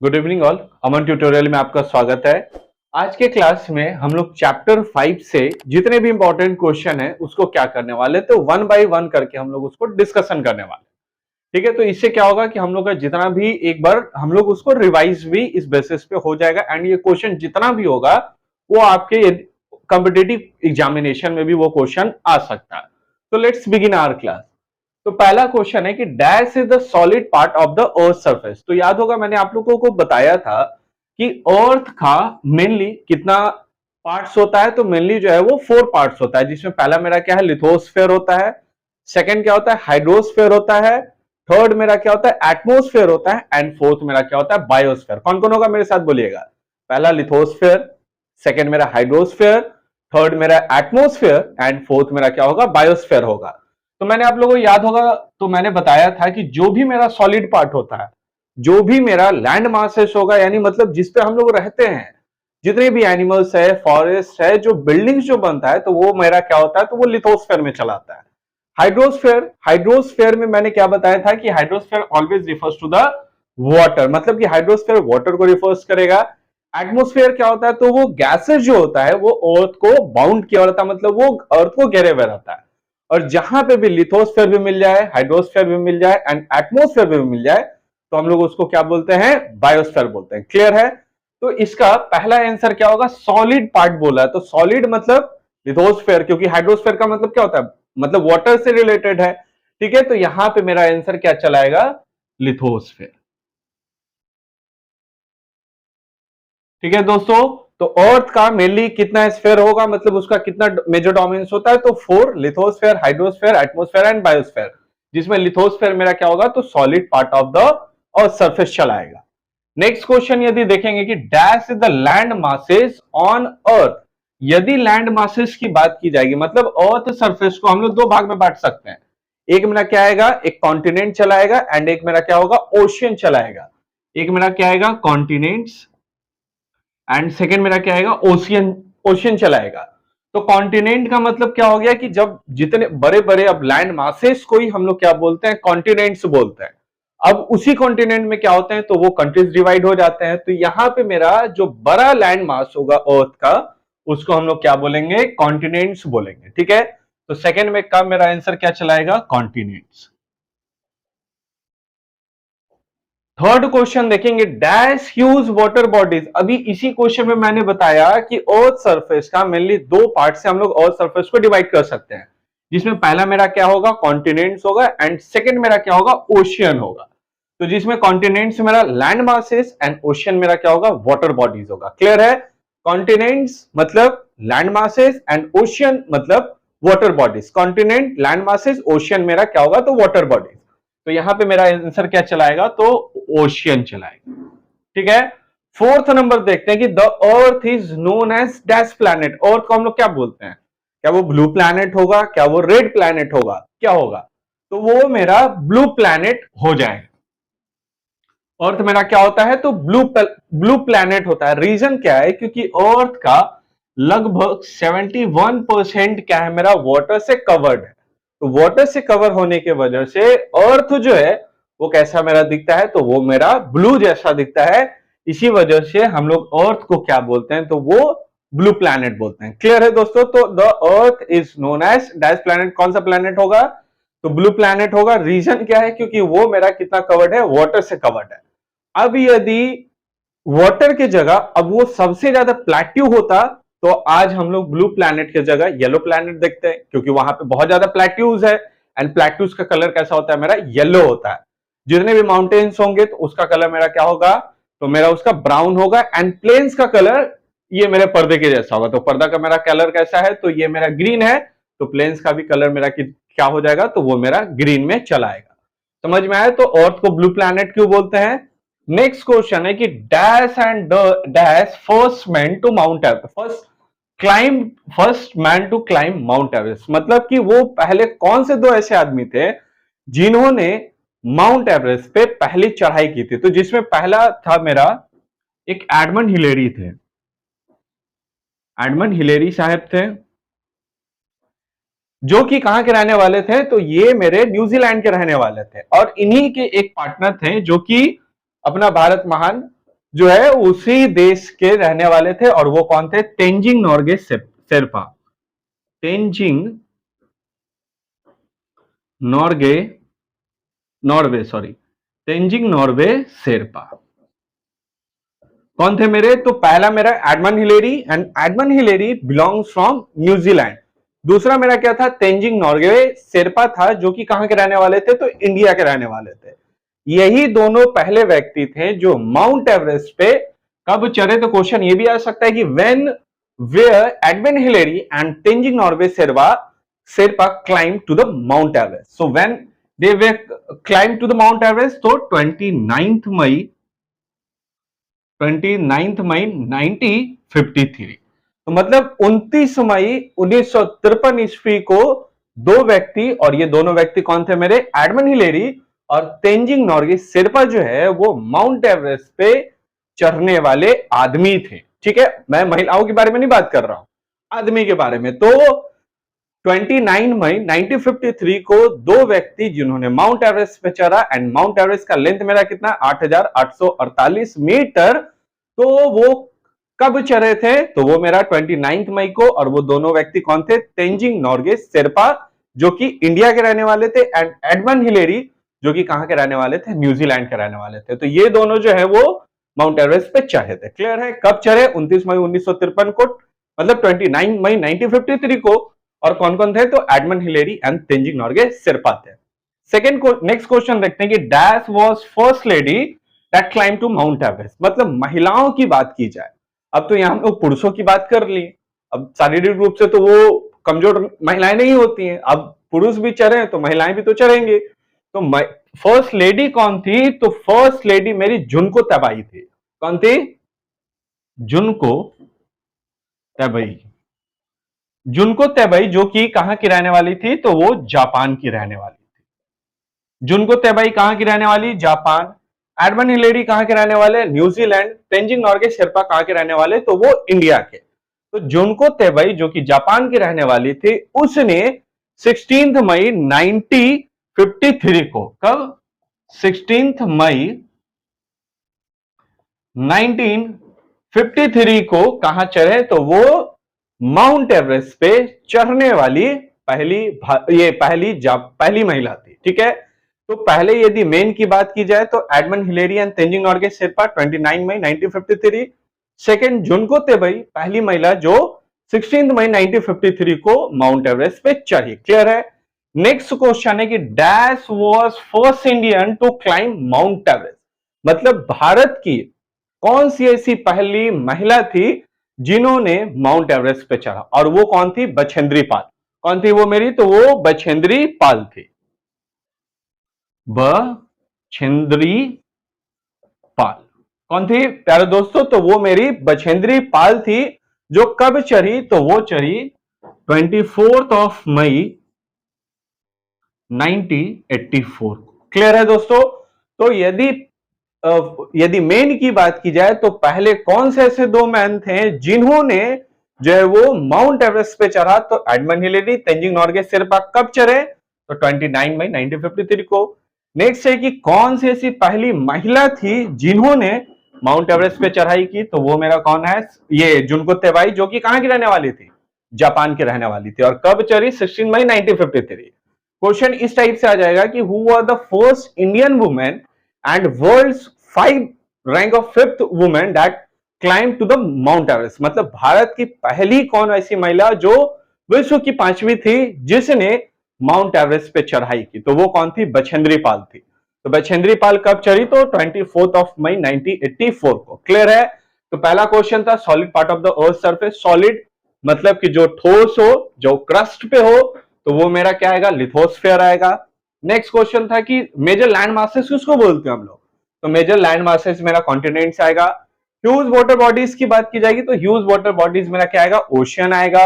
Good evening all. Aman tutorial में आपका स्वागत है। आज के क्लास में हम लोग चैप्टर 5 से जितने भी इंपॉर्टेंट क्वेश्चन है उसको क्या करने वाले, तो वन बाय वन करके हम लोग उसको डिस्कशन करने वाले। ठीक है, तो इससे क्या होगा कि हम लोग का जितना भी एक बार हम लोग उसको रिवाइज भी इस बेसिस पे हो जाएगा एंड ये क्वेश्चन जितना भी होगा वो आपके कॉम्पिटिटिव एग्जामिनेशन में भी वो क्वेश्चन आ सकता है। तो लेट्स बिगिन आवर क्लास। तो पहला क्वेश्चन है कि dash is the solid part of the earth surface. तो याद होगा मैंने आप लोगों को बताया था कि अर्थ का मेनली कितना पार्ट्स होता है, तो मेनली जो है वो 4 पार्ट्स होता है, जिसमें पहला मेरा क्या है लिथोस्फेयर होता है, सेकंड क्या होता है हाइड्रोस्फेयर होता है, थर्ड मेरा क्या होता है एटमोस्फेयर होता है एंड फोर्थ मेरा क्या होता है बायोस्फेयर। कौन कौन होगा मेरे साथ बोलिएगा। पहला लिथोस्फेयर, सेकंड मेरा हाइड्रोस्फेयर, थर्ड मेरा एटमोस्फेयर एंड फोर्थ मेरा क्या होगा बायोस्फेयर होगा। तो मैंने आप लोगों को याद होगा तो मैंने बताया था कि जो भी मेरा सॉलिड पार्ट होता है, जो भी मेरा लैंड मासेस होगा, यानी मतलब जिस पे हम लोग रहते हैं, जितने भी एनिमल्स है, फॉरेस्ट है, जो बिल्डिंग्स जो बनता है, तो वो मेरा क्या होता है, तो वो लिथोस्फेयर में चलाता है। हाइड्रोस्फेयर, हाइड्रोस्फेयर में मैंने क्या बताया था कि hydrosphere always refers to the water, मतलब कि हाइड्रोस्फेयर वाटर को रिफर्स करेगा। एटमोस्फेयर क्या होता है, तो वो गैसेस जो होता है वो अर्थ को बाउंड किया रहता है, मतलब वो अर्थ को घेरे हुए रहता है। और जहां पे भी लिथोस्फेयर भी मिल जाए, हाइड्रोस्फेयर भी मिल जाए एंड एटमोस्फेयर भी मिल जाए, तो हम लोग उसको क्या बोलते हैं बायोस्फेयर बोलते हैं। क्लियर है। तो इसका पहला आंसर क्या होगा, सॉलिड पार्ट बोला है, तो सॉलिड मतलब लिथोस्फेयर, क्योंकि हाइड्रोस्फेयर का मतलब क्या होता है, मतलब वाटर से रिलेटेड है। ठीक है, तो यहां पे मेरा आंसर क्या चलाएगा लिथोस्फेयर। ठीक है दोस्तों, तो अर्थ का मेनली कितना स्फेयर होगा, मतलब उसका कितना मेजर डोमेन्स होता है, तो 4, lithosphere, hydrosphere, atmosphere and biosphere, जिसमें लिथोस्फेयर मेरा क्या होगा, तो solid part of the earth surface चलाएगा। नेक्स्ट क्वेश्चन यदि देखेंगे कि dash is the land masses on earth. यदि लैंड मासेस की बात की जाएगी, मतलब अर्थ सरफेस को हम लोग दो भाग में बांट सकते हैं। एक मेरा क्या आएगा, एक कॉन्टिनेंट चलाएगा एंड एक मेरा क्या होगा ओशियन चलाएगा। एक मेरा क्या आएगा कॉन्टिनेंट्स एंड सेकेंड मेरा क्या आएगा ओशियन, ओशियन चलाएगा। तो कॉन्टिनेंट का मतलब क्या हो गया कि जब जितने बड़े बड़े अब लैंड मासेस को ही हम लोग क्या बोलते हैं कॉन्टिनेंट्स बोलते हैं। अब उसी कॉन्टिनेंट में क्या होते हैं, तो वो कंट्रीज डिवाइड हो जाते हैं। तो यहां पे मेरा जो बड़ा लैंड मास होगा अर्थ का, उसको हम लोग क्या बोलेंगे कॉन्टिनेंट्स बोलेंगे। ठीक है, तो सेकेंड में का मेरा आंसर क्या चलाएगा कॉन्टिनेंट्स। थर्ड क्वेश्चन देखेंगे, डैश ह्यूज वाटर बॉडीज। अभी इसी क्वेश्चन में मैंने बताया कि अर्थ सरफेस का मेनली दो पार्ट से हम लोग अर्थ सरफेस को डिवाइड कर सकते हैं, जिसमें पहला मेरा क्या होगा कॉन्टिनेंट्स होगा एंड सेकंड मेरा क्या होगा ओशियन होगा। तो जिसमें कॉन्टिनेंट्स मेरा लैंड मासेस एंड ओशियन मेरा क्या होगा वाटर बॉडीज होगा। क्लियर है। कॉन्टिनेंट्स मतलब लैंड मासेस एंड ओशियन मतलब water bodies. Continent, land masses, ocean मेरा क्या होगा तो वाटर बॉडीज। तो यहां पे मेरा आंसर क्या चलाएगा, तो ओशियन चलाएगा। ठीक है, फोर्थ नंबर देखते हैं कि the earth is known as dash planet. Earth को हम लोग क्या बोलते हैं, क्या वो ब्लू प्लैनेट होगा, क्या वो रेड प्लैनेट होगा, क्या होगा, तो वो मेरा ब्लू प्लैनेट हो जाएगा। अर्थ मेरा क्या होता है, तो ब्लू प्लैनेट होता है। रीजन क्या है, क्योंकि अर्थ का लगभग 71% क्या है मेरा वाटर से कवर्ड है। तो वाटर से कवर होने के वजह से अर्थ जो है वो कैसा मेरा दिखता है, तो वो मेरा ब्लू जैसा दिखता है। इसी वजह से हम लोग अर्थ को क्या बोलते हैं, तो वो ब्लू प्लैनेट बोलते हैं। क्लियर है दोस्तों। तो the earth is known as dash planet. कौन सा प्लैनेट होगा, तो ब्लू प्लैनेट होगा। रीजन क्या है, क्योंकि वो मेरा कितना कवर्ड है, वाटर से कवर्ड है। अब यदि वाटर की जगह अब वो सबसे ज्यादा प्लेट्यू होता, तो आज हम लोग ब्लू प्लैनेट की जगह येलो प्लैनेट देखते हैं, क्योंकि वहां पे बहुत ज्यादा प्लेट्यूज है एंड प्लेट्यूज का कलर कैसा होता है मेरा येलो होता है। जितने भी माउंटेन्स होंगे तो उसका कलर मेरा क्या होगा, तो मेरा उसका ब्राउन होगा एंड प्लेन्स का कलर ये मेरे पर्दे के जैसा होगा। तो पर्दा का मेरा कलर कैसा है, तो ये मेरा ग्रीन है, तो प्लेन्स का भी कलर मेरा क्या हो जाएगा, तो वो मेरा ग्रीन में चला आएगा। समझ में आया। तो अर्थ को ब्लू प्लैनेट क्यों बोलते हैं। नेक्स्ट क्वेश्चन है कि dash and dash first man to Mount Everest. First man to climb Mount Everest, मतलब कि वो पहले कौन से दो ऐसे आदमी थे जिन्होंने माउंट एवरेस्ट पे पहली चढ़ाई की थी। तो जिसमें पहला था मेरा एक एडमंड हिलेरी थे। एडमंड हिलेरी साहब थे, जो कि कहां के रहने वाले थे, तो ये मेरे न्यूजीलैंड के रहने वाले थे। और इन्हीं के एक पार्टनर थे जो कि अपना भारत महान जो है उसी देश के रहने वाले थे और वो कौन थे? Tenzing Norgay Sherpa. Tenzing Norgay Norway sorry Tenzing Norway Sherpa कौन थे मेरे? तो पहला मेरा Edmund Hillary, and Edmund Hillary belongs from New Zealand. दूसरा मेरा क्या था? तेंजिंग नॉर्गे शेरपा था, जो कि कहां के रहने वाले थे? तो इंडिया के रहने वाले थे। यही दोनों पहले व्यक्ति थे जो माउंट एवरेस्ट पे कब चढ़े। तो क्वेश्चन ये भी आ सकता है कि when where Edmund Hillary and Tenzing Norgay Sherpa climb to the Mount Everest. So when they were climb to the Mount Everest, तो 29 मई 1953। तो मतलब 29 मई 1953 ईस्वी को दो व्यक्ति, और ये दोनों व्यक्ति कौन थे मेरे? एडमंड हिलेरी और तेंजिंग नॉर्गे शेरपा जो है वो माउंट एवरेस्ट पे चढ़ने वाले आदमी थे। ठीक है, मैं महिलाओं के बारे में नहीं बात कर रहा हूं, आदमी के बारे में। तो 29 मई 1953 को दो व्यक्ति जिन्होंने माउंट एवरेस्ट पे चढ़ा, एंड माउंट एवरेस्ट का लेंथ मेरा कितना? 8,848 मीटर। तो वो कब चढ़े थे? तो वो मेरा 29 मई को, और वो दोनों व्यक्ति कौन थे? तेंजिंग नॉर्गे शेरपा, जो कि इंडिया के रहने वाले थे, एंड एडमंड हिलेरी, जो कि कहां के रहने वाले थे? न्यूजीलैंड के रहने वाले थे। तो ये दोनों जो है वो माउंट एवरेस्ट पे चढ़े थे। क्लियर है? कब चढ़े? 29 मई 1953 को, मतलब 29 मई 1953 को। और कौन कौन थे? तो Edmund Hillary and Tenzing Norgay Sherpa थे। सेकंड नेक्स्ट क्वेश्चन देखते हैं कि dash was first lady that climb to Mount Everest. मतलब महिलाओं की बात की जाए, अब तो यहां हम लोग पुरुषों की बात कर ली, अब शारीरिक रूप से तो वो कमजोर महिलाएं नहीं होती हैं। अब पुरुष भी चढ़े तो महिलाएं भी तो चढ़ेंगे। तो फर्स्ट लेडी कौन थी? तो फर्स्ट लेडी मेरी जुनको तबाई थी। कौन थी? जुनको तबई। जुनको तबई, जो कि कहां की रहने वाली थी? तो वो जापान की रहने वाली थी। जुनको तबई कहां की रहने वाली? जापान। एडमंड हिलेरी कहां के रहने वाले? न्यूजीलैंड। तेंजिंग नॉर्गे शेरपा कहां के रहने वाले? तो वो इंडिया के। तो जुनको तबई जो कि जापान की रहने वाली थी, उसने 16 मई 1953 को, कब? 16 मई 1953 को कहां चढ़े? तो वो माउंट एवरेस्ट पे चढ़ने वाली पहली महिला थी। ठीक है, तो पहले यदि मेन की बात की जाए तो Edmund Hillary and Tenzing Norgay Sherpa 29 मई 1953। सेकंड जुनको तेबई, पहली महिला जो 16 मई 1953 को माउंट एवरेस्ट पे चढ़ी। क्लियर है? नेक्स्ट क्वेश्चन है कि dash was first Indian to climb Mount Everest. मतलब भारत की कौन सी ऐसी पहली महिला थी जिन्होंने माउंट एवरेस्ट पे चढ़ा, और वो कौन थी? बछेंद्री पाल। कौन थी वो मेरी? तो वो बछेंद्री पाल थी। बछेंद्री पाल कौन थी प्यारे दोस्तों? तो वो मेरी बछेंद्री पाल थी, जो कब चढ़ी? तो वो चढ़ी 24 मई 1984। क्लियर है दोस्तों? तो यदि मेन की बात की जाए तो पहले कौन से ऐसे दो मैन थे जिन्होंने जो है वो माउंट एवरेस्ट पे चढ़ा? तो एडमंड हिलेरी, तेंजिंग नॉर्गे शेरपा कब चढ़े? तो 29 मई 1953 को। नेक्स्ट है कि कौन सी ऐसी पहली महिला थी जिन्होंने माउंट एवरेस्ट पे चढ़ाई की? तो वो मेरा कौन है? ये जुनको तेबाई, जो कि कहां की रहने वाली थी? जापान की रहने वाली थी। और कब चढ़ी? 16 मई 1953। क्वेश्चन इस टाइप से आ जाएगा कि who were the first Indian women and world's 5 rank of 5th women that climb to the Mount Everest. मतलब भारत की पहली कौन ऐसी महिला जो विश्व की 5वीं थी जिसने माउंट एवरेस्ट पे चढ़ाई की? तो वो कौन थी? बछेंद्री पाल थी। तो बछेंद्री पाल कब चढ़ी? तो 24 मई 1984 को। क्लियर है? तो पहला क्वेश्चन था solid part of the earth surface. Solid मतलब कि जो ठोस हो, जो क्रस्ट पे हो, तो वो मेरा क्या आएगा? लिथोस्फेयर आएगा। नेक्स्ट क्वेश्चन था कि मेजर लैंड मासेस किसको बोलते हैं हम लोग? तो मेजर लैंड मासेस मेरा कॉन्टिनेंट्स आएगा। ह्यूज वाटर बॉडीज की बात की जाएगी तो ह्यूज वाटर बॉडीज मेरा क्या आएगा? ओशियन आएगा।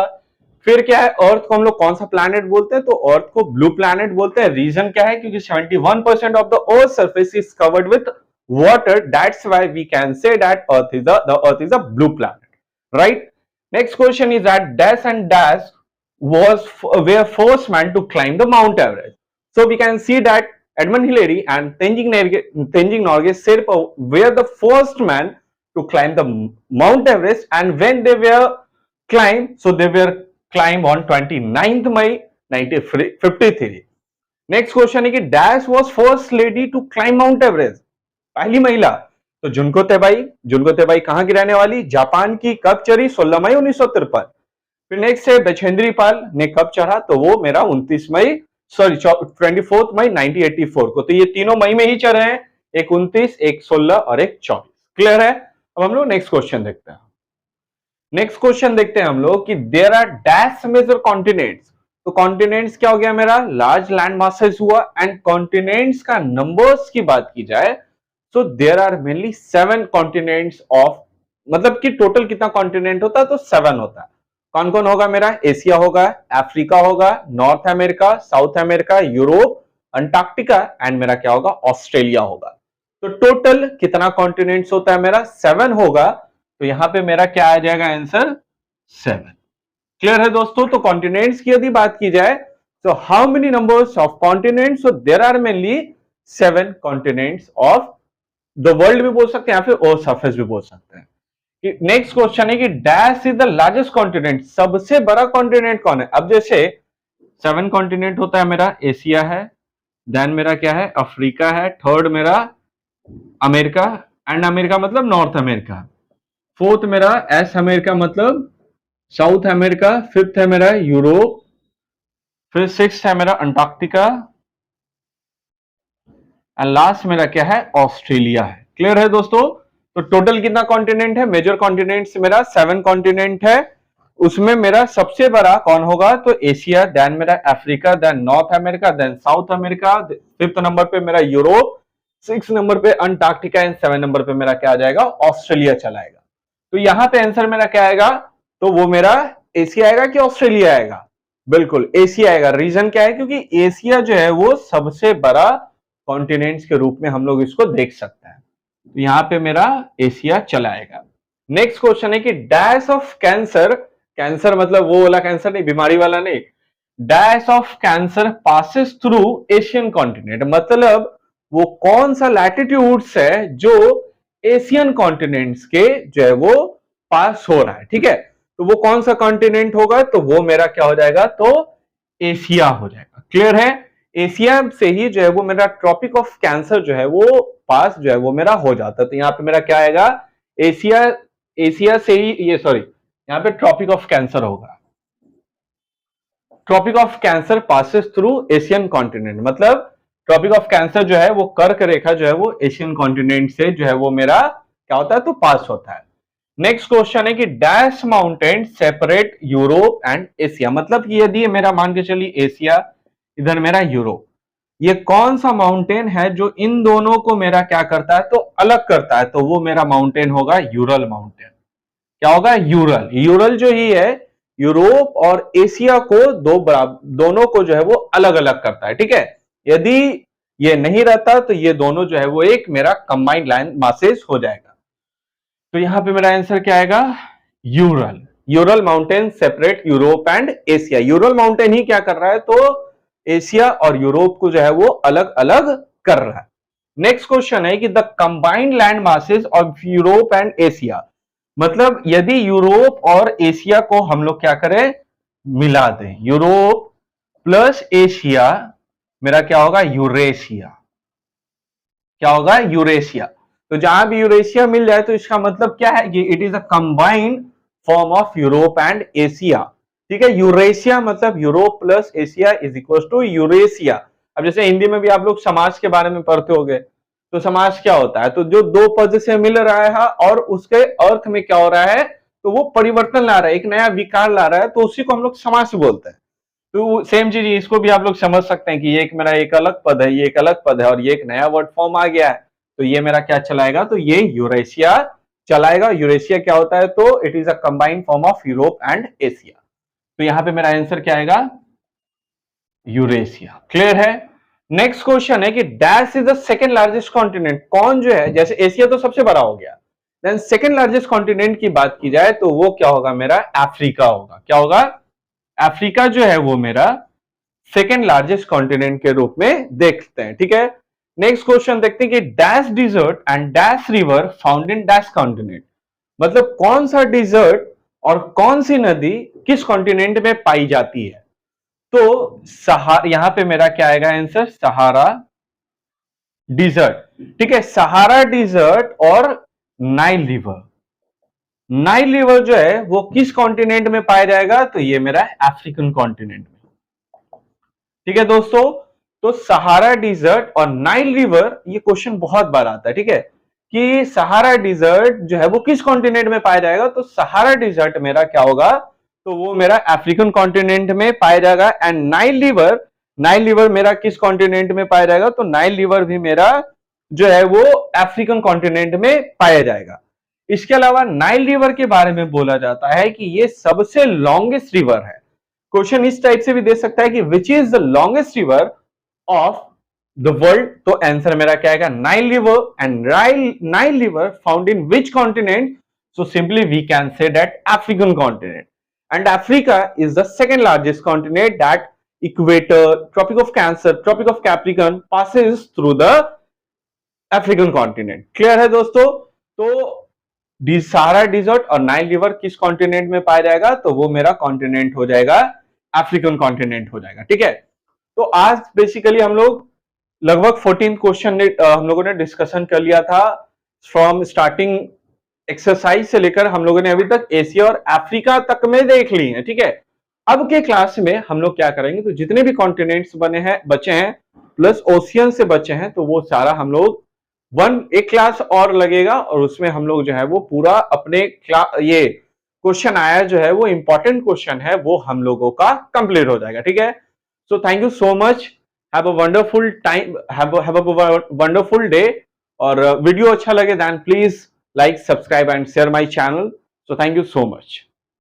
फिर क्या है? अर्थ को हम लोग कौन सा प्लैनेट बोलते हैं? तो अर्थ को ब्लू प्लैनेट बोलते हैं। रीजन क्या है? क्योंकि 71% of the earth surface is covered with water, that's why we can say that earth is a blue planet, right? Next question is that dash and dash were first man to climb the Mount Everest. So we can see that Edmund Hillary and Tenzing Norgay Sherpa were the first man to climb the Mount Everest, and when they were climb, so they were climb on 29th May 1953. Next question है कि dash was first lady to climb Mount Everest, पहली महिला तो जुनको तेबाई। जुनको तेबाई कहां की रहने वाली, जापान की। कब चढ़ी, 16 मई 1953। फिर नेक्स्ट है बछेंद्री पाल ने कब चढ़ा, तो वो मेरा 29 मई 24 मई 1984 को। तो ये तीनों मई में ही चढ़े हैं, एक 29, एक 16 और एक 24। क्लियर है। अब हम लोग नेक्स्ट क्वेश्चन देखते हैं। नेक्स्ट क्वेश्चन देखते हैं हम लोग कि there are dash major continents. तो कॉन्टिनेंट्स क्या हो गया मेरा, लार्ज लैंड मासेस हुआ। एंड कॉन्टिनेंट्स का नंबर्स की बात की जाए तो there are mainly 7 continents of, मतलब कि टोटल कितना कॉन्टिनेंट होता है, तो 7 होता है। कौन कौन होगा मेरा, एशिया होगा, अफ्रीका होगा, north America, south America, Europe, Antarctica and मेरा क्या होगा, ऑस्ट्रेलिया होगा। तो टोटल कितना कॉन्टिनेंट्स होता है मेरा, 7 होगा। तो यहां पे मेरा क्या आ जाएगा आंसर, 7। क्लियर है दोस्तों। तो कॉन्टिनेंट्स की यदि बात की जाए तो how many numbers of continents, so there are mainly 7 continents of the world भी बोल सकते हैं या फिर अर्थ सरफेस भी बोल सकते हैं। नेक्स्ट क्वेश्चन है कि dash is the largest continent, सबसे बड़ा कॉन्टिनेंट कौन है। अब जैसे 7 कॉन्टिनेंट होता है मेरा, एशिया है, देन मेरा क्या है, अफ्रीका है, थर्ड मेरा अमेरिका, एंड अमेरिका मतलब नॉर्थ अमेरिका, फोर्थ मेरा एस अमेरिका मतलब साउथ अमेरिका, फिफ्थ है मेरा यूरोप, फिर सिक्स्थ है मेरा अंटार्कटिका, एंड लास्ट मेरा क्या है, ऑस्ट्रेलिया है। क्लियर है दोस्तों। तो टोटल कितना कॉन्टिनेंट है, मेजर कॉन्टिनेंट्स मेरा 7 कॉन्टिनेंट है। उसमें मेरा सबसे बड़ा कौन होगा, तो एशिया, देन मेरा Africa, then North America, then South America, 5th number पे मेरा यूरोप, 6 नंबर पे अंटार्कटिका एंड 7 नंबर पे मेरा क्या आ जाएगा, ऑस्ट्रेलिया चला आएगा। तो यहां पे आंसर मेरा क्या आएगा, तो वो मेरा एशिया आएगा कि ऑस्ट्रेलिया आएगा, बिल्कुल एशिया आएगा। रीजन क्या है, क्योंकि एशिया जो है वो सबसे बड़ा कॉन्टिनेंट्स के रूप में हम लोग इसको देख सकते हैं। तो यहां पे मेरा एशिया चला आएगा। नेक्स्ट क्वेश्चन है कि डैश ऑफ कैंसर, कैंसर मतलब वो वाला कैंसर नहीं, बीमारी वाला नहीं, dash of cancer passes through Asian continent, मतलब वो कौन सा लैटिट्यूड्स है जो एशियन कॉन्टिनेंट्स के जो है वो पास हो रहा है। ठीक है, तो वो कौन सा कॉन्टिनेंट होगा, तो वो मेरा क्या हो जाएगा, तो एशिया हो जाएगा। क्लियर है। एशिया से ही जो है वो मेरा ट्रॉपिक ऑफ कैंसर जो है वो पास जो है वो मेरा हो जाता है। तो यहां पे मेरा क्या आएगा, एशिया, एशिया से ही ये सॉरी यहां पे ट्रॉपिक ऑफ कैंसर होगा। Tropic of cancer passes through Asian continent, मतलब ट्रॉपिक ऑफ कैंसर जो है वो कर्क रेखा जो है वो एशियन कॉन्टिनेंट से जो है वो मेरा क्या होता है, तो पास होता है। नेक्स्ट क्वेश्चन है कि dash mountain separate Europe and Asia, मतलब कि यदि मेरा मान के चलिए एशिया, इधर मेरा यूरोप, ये कौन सा माउंटेन है जो इन दोनों को मेरा क्या करता है, तो अलग करता है, तो वो मेरा माउंटेन होगा यूरल माउंटेन। क्या होगा, यूरल। यूरल जो ही है यूरोप और एशिया को दोनों को जो है वो अलग अलग करता है। ठीक है, यदि ये नहीं रहता तो ये दोनों जो है वो एक मेरा कंबाइंड लैंड मासेस हो जाएगा। तो यहां पे मेरा आंसर क्या आएगा, Ural. Ural mountain separate Europe and Asia. Ural mountain ही क्या कर रहा है, तो एशिया और यूरोप को जो है वो अलग अलग कर रहा है। नेक्स्ट क्वेश्चन है कि the combined land masses of Europe and Asia, मतलब यदि यूरोप और एशिया को हम लोग क्या करें, मिला दें, यूरोप प्लस एशिया मेरा क्या होगा, यूरेशिया। क्या होगा, यूरेशिया। तो जहां भी यूरेशिया मिल जाए तो इसका मतलब क्या है कि it is a combined form of Europe and Asia. ठीक है, यूरेशिया मतलब Europe plus Asia is equal to Eurasia. अब जैसे हिंदी में भी आप लोग समाज के बारे में पढ़ते होंगे, तो समाज क्या होता है, तो जो दो पद से मिल रहा है और उसके अर्थ में क्या हो रहा है, तो वो परिवर्तन ला रहा है, एक नया विकार ला रहा है, तो उसी को हम लोग समास बोलते हैं। तो सेम चीज इसको भी आप लोग समझ सकते हैं कि ये एक मेरा एक अलग पद है, ये एक अलग पद है और ये एक नया वर्ड फॉर्म आ गया है, तो ये मेरा क्या चलाएगा, तो ये यूरेशिया चलाएगा। यूरेशिया क्या होता है, तो it is a combined form of Europe and Asia. तो यहां पे मेरा आंसर क्या आएगा, यूरेशिया। क्लियर है। नेक्स्ट क्वेश्चन है कि dash is the second largest continent, कौन जो है, जैसे एशिया तो सबसे बड़ा हो गया, देन सेकंड लार्जेस्ट कॉन्टिनेंट की बात की जाए तो वो क्या होगा, मेरा अफ्रीका होगा। क्या होगा, अफ्रीका जो है वो मेरा सेकेंड लार्जेस्ट कॉन्टिनेंट के रूप में देखते हैं। ठीक है, नेक्स्ट क्वेश्चन देखते हैं कि dash desert and dash river found in dash continent, मतलब कौन सा डिजर्ट और कौन सी नदी किस कॉन्टिनेंट में पाई जाती है। तो यहां पे मेरा क्या आएगा आंसर, सहारा डिजर्ट। ठीक है, सहारा डिजर्ट और नाइल रिवर। नाइल रिवर जो है वो किस कॉन्टिनेंट में पाया जाएगा, तो ये मेरा अफ्रीकन कॉन्टिनेंट में। ठीक है दोस्तों, तो सहारा डिजर्ट और नाइल रिवर, ये क्वेश्चन बहुत बार आता है। ठीक है, कि सहारा डिजर्ट जो है वो किस कॉन्टिनेंट में पाया जाएगा, तो सहारा डिजर्ट मेरा क्या होगा, तो वो मेरा अफ्रीकन कॉन्टिनेंट में पाया जाएगा। एंड नाइल रिवर मेरा किस कॉन्टिनेंट में पाया जाएगा, तो नाइल रिवर भी मेरा जो है वो अफ्रीकन कॉन्टिनेंट में पाया जाएगा। इसके अलावा नाइल रिवर के बारे में बोला जाता है कि ये सबसे लॉन्गेस्ट रिवर है। क्वेश्चन इस टाइप से भी दे सकता है कि which is the longest river of the world, तो आंसर मेरा क्या आएगा, Nile river. And Nile river found in which continent, so simply we can say that African continent, and Africa is the second largest continent that equator, Tropic of Cancer, Tropic of Capricorn passes through the African continent। Clear है दोस्तों, तो Sahara desert और Nile river किस continent में पाया जाएगा, तो वो मेरा कॉन्टिनेंट हो जाएगा अफ्रीकन कॉन्टिनेंट हो जाएगा। ठीक है, तो आज बेसिकली हम लोग लगभग 14 क्वेश्चन हम लोगों ने डिस्कशन कर लिया था। फ्रॉम स्टार्टिंग एक्सरसाइज से लेकर हम लोगों ने अभी तक एशिया और अफ्रीका तक में देख ली है। ठीक है, अब के क्लास में हम लोग क्या करेंगे, तो जितने भी कॉन्टिनेंट्स बचे हैं प्लस ओशियन से बचे हैं, तो वो सारा हम लोग एक क्लास और लगेगा, और उसमें हम लोग जो है वो पूरा अपने ये क्वेश्चन आया जो है वो इंपॉर्टेंट क्वेश्चन है, वो हम लोगों का कंप्लीट हो जाएगा। ठीक है, so thank you so much, have a wonderful time, have a wonderful day. और वीडियो अच्छा लगे then please like, subscribe and share my channel. So thank you so much.